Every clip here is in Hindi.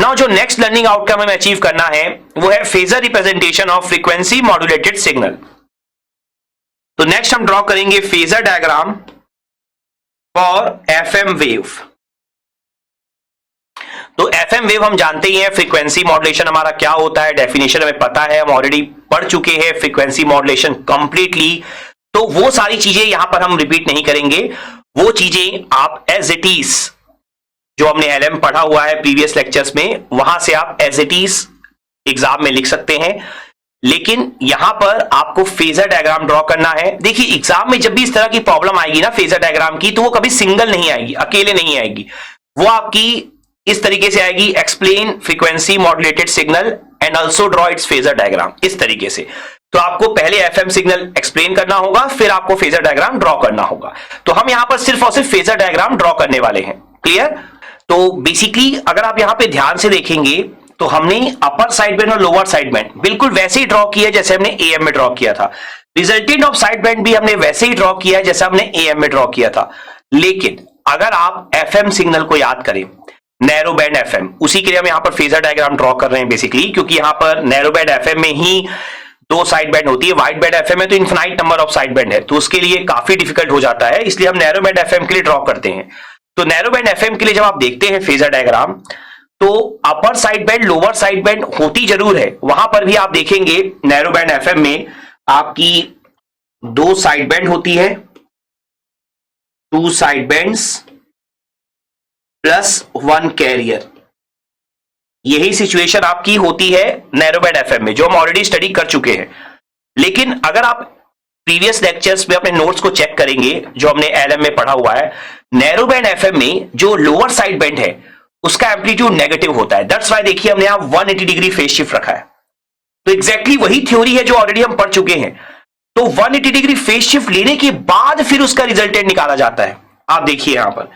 नाउ जो नेक्स्ट लर्निंग आउटकम हमें अचीव करना है वो है phasor representation of frequency modulated signal. तो नेक्स्ट हम ड्रॉ करेंगे phasor diagram for FM wave. तो एफएम वेव हम जानते ही हैं, फ्रीक्वेंसी मॉड्यूलेशन हमारा क्या होता है, डेफिनेशन हमें पता है, हम ऑलरेडी पढ़ चुके हैं फ्रीक्वेंसी मॉड्यूलेशन कंप्लीटली। तो वो सारी चीजें यहां पर हम रिपीट नहीं करेंगे, वो चीजें आप एज इट इज जो हमने एलएम पढ़ा हुआ है प्रीवियस लेक्चर्स में, वहां से आप एज इट इज एग्जाम में लिख सकते हैं। लेकिन यहां पर आपको फेजर डायग्राम ड्रॉ करना है। देखिए एग्जाम में जब भी इस तरह की प्रॉब्लम आएगी ना फेजर डायग्राम की, तो वो कभी सिंगल नहीं आएगी, अकेले नहीं आएगी, वो आपकी इस तरीके से आएगी, explain frequency modulated signal and also draw it's phasor diagram, इस तरीके से। तो आपको पहले एफएम सिग्नल एक्सप्लेन करना होगा, फिर आपको फेजर डायग्राम ड्रॉ करना होगा। तो हम यहां पर सिर्फ और सिर्फ फेजर डायग्राम ड्रॉ करने वाले हैं। क्लियर? तो बेसिकली अगर आप यहां पे ध्यान से देखेंगे तो हमने अपर साइड बैंड और लोअर साइड बैंड बिल्कुल वैसे ही ड्रॉ किया जैसे हमने एएम में ड्रॉ किया था। रिजल्टेंट ऑफ साइड बैंड भी हमने वैसे ही ड्रॉ किया जैसे हमने एएम में ड्रॉ किया था। लेकिन अगर आप एफएम सिग्नल को याद करें, नैरो बैंड एफएम, उसी के लिए हम यहां पर फेजर डायग्राम ड्रॉ कर रहे हैं बेसिकली, क्योंकि यहां पर नैरो बैंड एफएम में ही दो साइड बैंड होती है, वाइड बैंड एफएम में तो infinite number of side band है, तो उसके लिए काफी डिफिकल्ट हो जाता है, इसलिए हम नैरो बैंड एफएम के लिए ड्रॉ करते हैं। तो नैरो बैंड एफएम के लिए जब आप देखते हैं फेजर डायग्राम, तो upper side band lower side band होती जरूर है, वहां पर भी आप देखेंगे नैरो बैंड एफएम में आपकी दो साइड बैंड होती है, two side bands plus one carrier. यही सिचुएशन आपकी होती है नैरो बैंड एफएम में, जो हम ऑलरेडी स्टडी कर चुके हैं। लेकिन अगर आप प्रीवियस लेक्चर्स में अपने नोट्स को चेक करेंगे जो हमने एलएम में पढ़ा हुआ है, नैरो बैंड एफएम में जो लोअर साइड बैंड है उसका एम्पलीट्यूड नेगेटिव होता है। दैट्स व्हाई देखिए हमने यहां 180 डिग्री फेज शिफ्ट रखा है। तो एग्जैक्टली वही थ्योरी है जो ऑलरेडी हम पढ़ चुके हैं। तो 180 डिग्री फेज शिफ्ट लेने के बाद फिर उसका रिजल्टेंट निकाला जाता है। आप देखिए यहां पर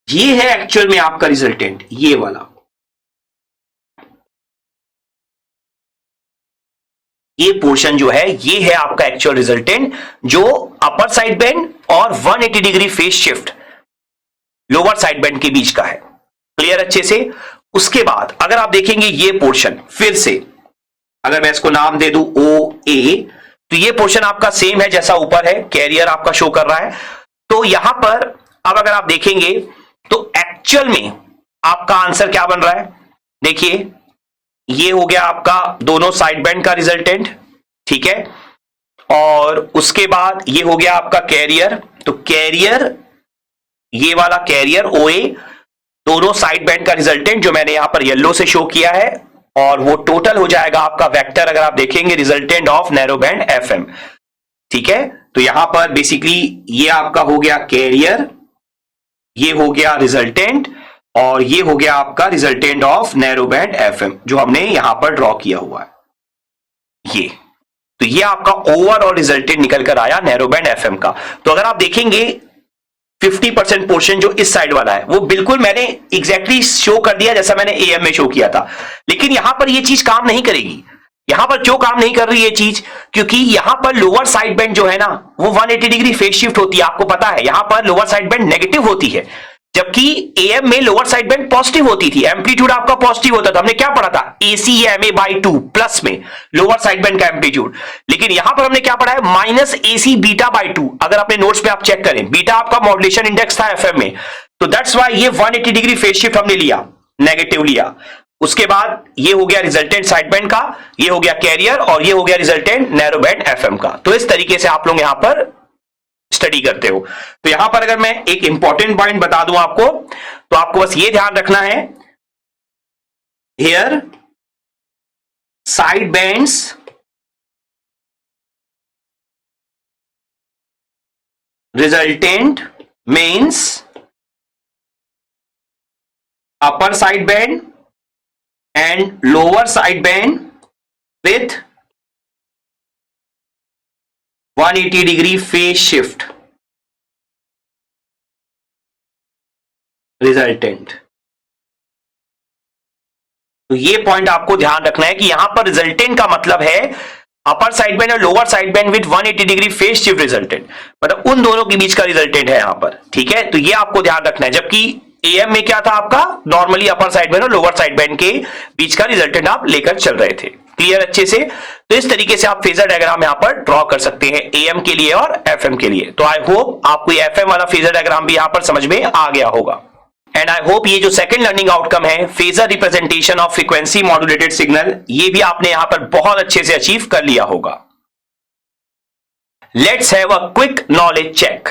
ये है एक्चुअल में आपका रिजल्टेंट, ये वाला, ये पोर्शन जो है ये है आपका एक्चुअल रिजल्टेंट, जो अपर साइड बैंड और 180 degree phase shift lower side band के बीच का है। क्लियर अच्छे से? उसके बाद अगर आप देखेंगे ये पोर्शन, फिर से अगर मैं इसको नाम दे दूं ओ ए, तो ये पोर्शन आपका सेम है जैसा ऊपर है, कैरियर आपका शो कर रहा है। तो यहां पर अब अगर आप देखेंगे तो एक्चुअल में आपका आंसर क्या बन रहा है, देखिए ये हो गया आपका दोनों साइड बैंड का रिजल्टेंट, ठीक है, और उसके बाद ये हो गया आपका कैरियर। तो कैरियर, ये वाला कैरियर ओए, दोनों साइड बैंड का रिजल्टेंट जो मैंने यहां पर येलो से शो किया है, और वो टोटल हो जाएगा आपका वेक्टर अगर आप देखेंगे resultant of narrow band FM. ठीक है, तो यहां पर बेसिकली ये आपका हो गया कैरियर, ये हो गया रिजल्टेंट, और ये हो गया आपका resultant of narrow band FM जो हमने यहां पर ड्रॉ किया हुआ है। ये तो ये आपका ओवरऑल रिजल्टेंट निकल कर आया नैरो बैंड एफएम का। तो अगर आप देखेंगे 50% पोर्शन जो इस साइड वाला है वो बिल्कुल मैंने एग्जैक्टली शो कर दिया जैसा मैंने एएम में शो किया था। लेकिन यहां पर ये चीज काम नहीं करेगी। यहां पर क्यों काम नहीं कर रही ये चीज? क्योंकि यहां पर लोअर साइड बैंड जो है ना वो 180 डिग्री फेज शिफ्ट होती है, आपको पता है। यहां पर लोअर साइड बैंड नेगेटिव होती है, जबकि एएम में लोअर साइड बैंड पॉजिटिव होती थी, एम्पलीट्यूड आपका पॉजिटिव होता था। हमने क्या पढ़ा था? एसी एमए बाई 2 प्लस में लोअर साइड बैंड का एम्पलीट्यूड। लेकिन यहां पर हमने क्या पढ़ा है? Minus AC beta by 2। अगर अपने नोट्स पे आप चेक करें, बीटा आपका मॉड्यूलेशन इंडेक्स था एफएम में, तो दैट्स व्हाई ये 180 डिग्री फेज शिफ्ट हमने लिया, नेगेटिव लिया। उसके बाद ये हो गया रिजल्टेंट साइड बैंड का, ये हो गया कैरियर, और ये हो गया रिजल्टेंट नैरो बैंड एफएम का। तो इस तरीके से आप लोग यहां पर स्टडी करते हो। तो यहां पर अगर मैं एक इंपॉर्टेंट पॉइंट बता दूं आपको, तो आपको बस ये ध्यान रखना है, here side bands resultant means upper side band and lower side band with 180 degree phase shift resultant। तो ये पॉइंट आपको ध्यान रखना है कि यहां पर रिजल्टेंट का मतलब है अपर साइड बैंड और lower side band with 180 degree phase shift resultant, मतलब उन दोनों के बीच का रिजल्टेंट है यहां पर। ठीक है, तो ये आपको ध्यान रखना है। जबकि AM में क्या था आपका, नॉर्मली अपर साइड बैंड और लोअर साइड बैंड के बीच का रिजल्टेंट आप लेकर चल रहे थे। क्लियर अच्छे से? तो इस तरीके से आप फेजर डायग्राम यहां पर ड्रॉ कर सकते हैं AM के लिए और FM के लिए। तो आई होप आपको ये FM वाला फेजर डायग्राम भी यहां पर समझ में आ गया होगा। एंड आई होप ये जो सेकंड लर्निंग आउटकम है, phasor representation of frequency modulated signal, ये भी आपने यहां पर बहुत अच्छे से अचीव कर लिया होगा। Let's have a quick knowledge check.